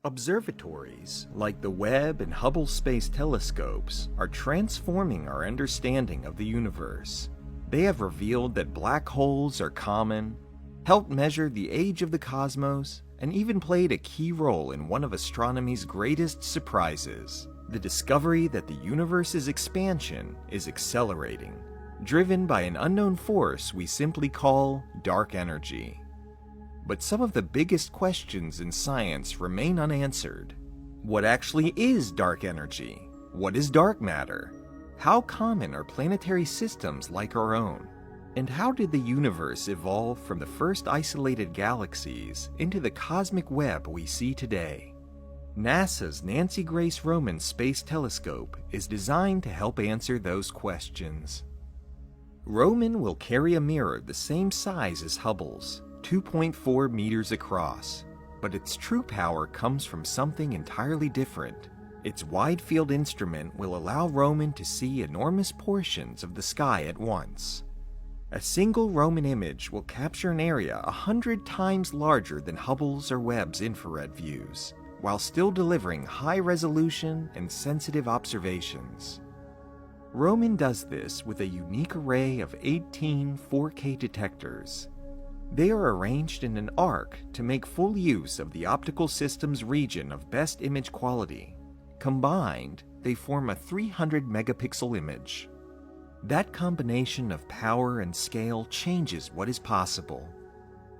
Observatories, like the Webb and Hubble space telescopes, are transforming our understanding of the universe. They have revealed that black holes are common, helped measure the age of the cosmos, and even played a key role in one of astronomy's greatest surprises, the discovery that the universe's expansion is accelerating, driven by an unknown force we simply call dark energy. But some of the biggest questions in science remain unanswered. What actually is dark energy? What is dark matter? How common are planetary systems like our own? And how did the universe evolve from the first isolated galaxies into the cosmic web we see today? NASA's Nancy Grace Roman Space Telescope is designed to help answer those questions. Roman will carry a mirror the same size as Hubble's, 2.4 meters across, but its true power comes from something entirely different. Its wide-field instrument will allow Roman to see enormous portions of the sky at once. A single Roman image will capture an area 100 times larger than Hubble's or Webb's infrared views, while still delivering high-resolution and sensitive observations. Roman does this with a unique array of 18 4K detectors. They are arranged in an arc to make full use of the optical system's region of best image quality. Combined, they form a 300 megapixel image. That combination of power and scale changes what is possible.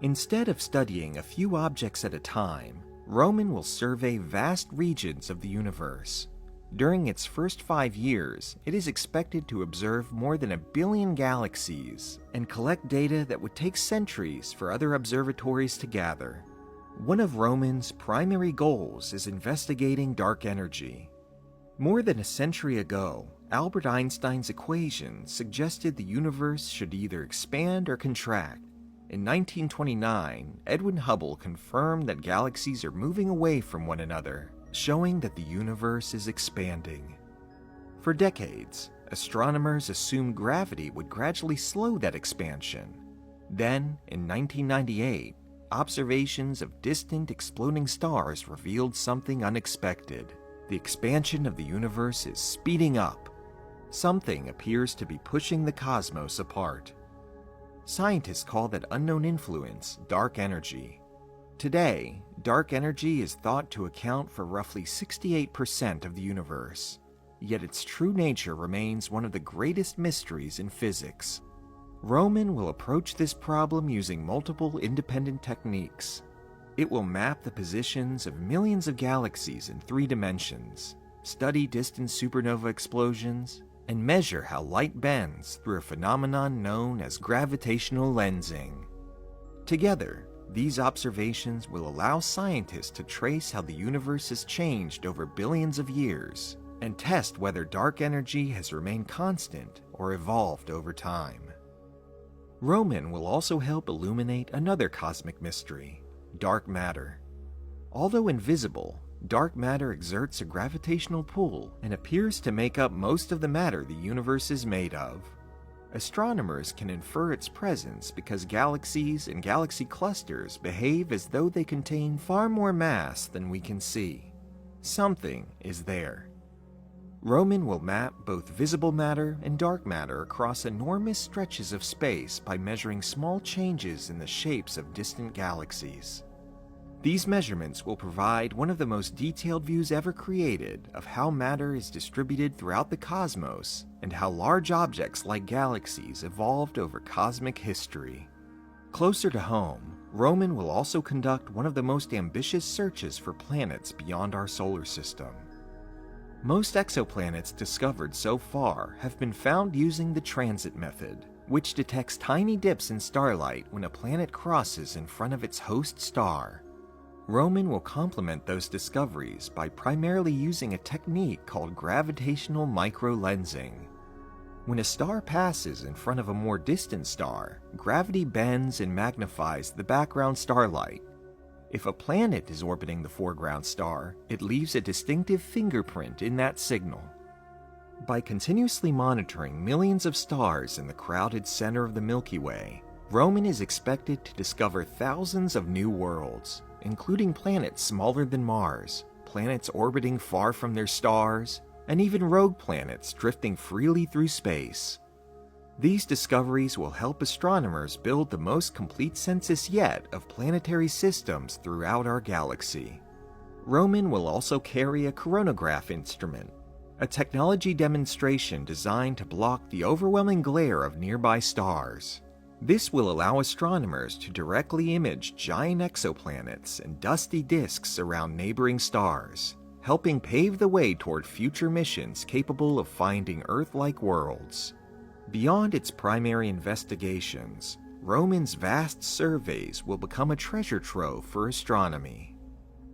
Instead of studying a few objects at a time, Roman will survey vast regions of the universe. During its first 5 years, it is expected to observe more than 1 billion galaxies and collect data that would take centuries for other observatories to gather. One of Roman's primary goals is investigating dark energy. More than a century ago, Albert Einstein's equation suggested the universe should either expand or contract. In 1929, Edwin Hubble confirmed that galaxies are moving away from one another, showing that the universe is expanding. For decades, astronomers assumed gravity would gradually slow that expansion. Then, in 1998, observations of distant exploding stars revealed something unexpected. The expansion of the universe is speeding up. Something appears to be pushing the cosmos apart. Scientists call that unknown influence dark energy. Today, dark energy is thought to account for roughly 68% of the universe, yet its true nature remains one of the greatest mysteries in physics. Roman will approach this problem using multiple independent techniques. It will map the positions of millions of galaxies in 3 dimensions, study distant supernova explosions, and measure how light bends through a phenomenon known as gravitational lensing. Together, these observations will allow scientists to trace how the universe has changed over billions of years and test whether dark energy has remained constant or evolved over time. Roman will also help illuminate another cosmic mystery, dark matter. Although invisible, dark matter exerts a gravitational pull and appears to make up most of the matter the universe is made of. Astronomers can infer its presence because galaxies and galaxy clusters behave as though they contain far more mass than we can see. Something is there. Roman will map both visible matter and dark matter across enormous stretches of space by measuring small changes in the shapes of distant galaxies. These measurements will provide one of the most detailed views ever created of how matter is distributed throughout the cosmos and how large objects like galaxies evolved over cosmic history. Closer to home, Roman will also conduct one of the most ambitious searches for planets beyond our solar system. Most exoplanets discovered so far have been found using the transit method, which detects tiny dips in starlight when a planet crosses in front of its host star. Roman will complement those discoveries by primarily using a technique called gravitational microlensing. When a star passes in front of a more distant star, gravity bends and magnifies the background starlight. If a planet is orbiting the foreground star, it leaves a distinctive fingerprint in that signal. By continuously monitoring millions of stars in the crowded center of the Milky Way, Roman is expected to discover thousands of new worlds, including planets smaller than Mars, planets orbiting far from their stars, and even rogue planets drifting freely through space. These discoveries will help astronomers build the most complete census yet of planetary systems throughout our galaxy. Roman will also carry a coronagraph instrument, a technology demonstration designed to block the overwhelming glare of nearby stars. This will allow astronomers to directly image giant exoplanets and dusty disks around neighboring stars, helping pave the way toward future missions capable of finding Earth-like worlds. Beyond its primary investigations, Roman's vast surveys will become a treasure trove for astronomy.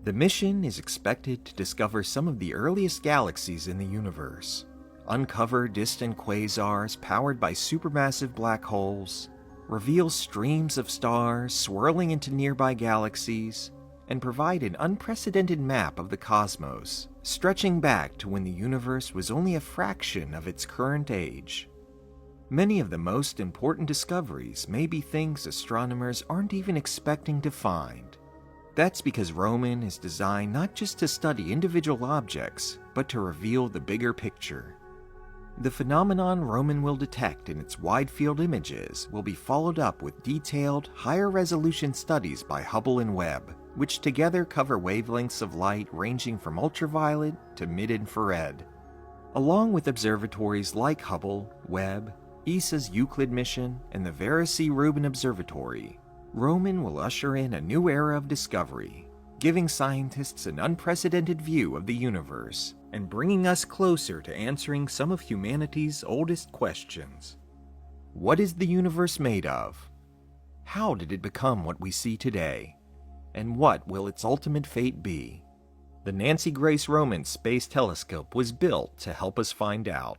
The mission is expected to discover some of the earliest galaxies in the universe, uncover distant quasars powered by supermassive black holes, reveal streams of stars swirling into nearby galaxies, and provide an unprecedented map of the cosmos, stretching back to when the universe was only a fraction of its current age. Many of the most important discoveries may be things astronomers aren't even expecting to find. That's because Roman is designed not just to study individual objects, but to reveal the bigger picture. The phenomenon Roman will detect in its wide-field images will be followed up with detailed, higher-resolution studies by Hubble and Webb, which together cover wavelengths of light ranging from ultraviolet to mid-infrared. Along with observatories like Hubble, Webb, ESA's Euclid mission, and the Vera C. Rubin Observatory, Roman will usher in a new era of discovery, giving scientists an unprecedented view of the universe and bringing us closer to answering some of humanity's oldest questions. What is the universe made of? How did it become what we see today? And what will its ultimate fate be? The Nancy Grace Roman Space Telescope was built to help us find out.